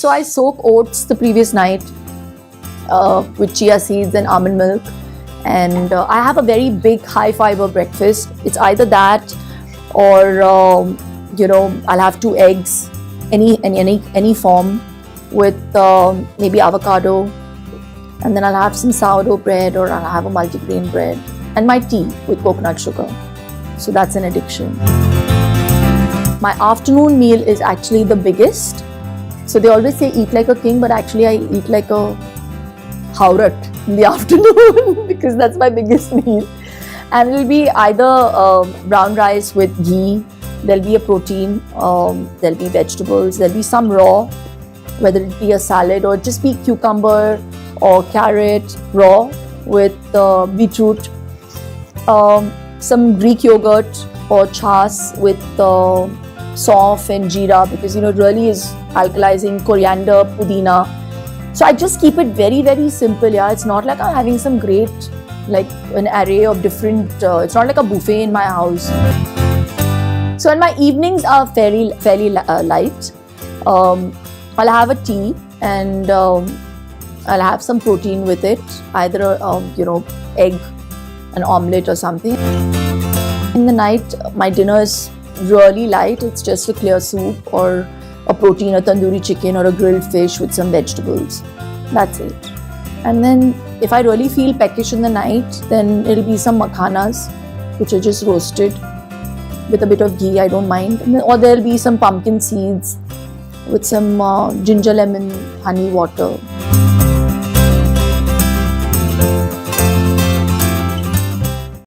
So I soak oats the previous night with chia seeds and almond milk, and I have a very big high fiber breakfast. It's either that or I'll have 2 eggs, any form, with maybe avocado, and then I'll have some sourdough bread, or I'll have a multigrain bread, and my tea with coconut sugar. So that's an addiction. My afternoon meal is actually the biggest. So they always say eat like a king, but actually I eat like a haurat in the afternoon because that's my biggest meal. And it'll be either brown rice with ghee, there'll be a protein, there'll be vegetables, there'll be some raw, whether it be a salad or just be cucumber or carrot raw with beetroot, some Greek yogurt or chas with sauf and jeera, because it really is alkalizing, coriander, pudina. So I just keep it very, very simple. Yeah, it's not like I'm having some great, like an array of different, it's not like a buffet in my house. So and my evenings are fairly light. I'll have a tea, and I'll have some protein with it, either egg, an omelette or something. In the night, my dinner is really light. It's just a clear soup or a protein, a tandoori chicken or a grilled fish with some vegetables. That's it. And then if I really feel peckish in the night, then it'll be some makhanas, which are just roasted with a bit of ghee, I don't mind. Or there'll be some pumpkin seeds with some ginger, lemon, honey water.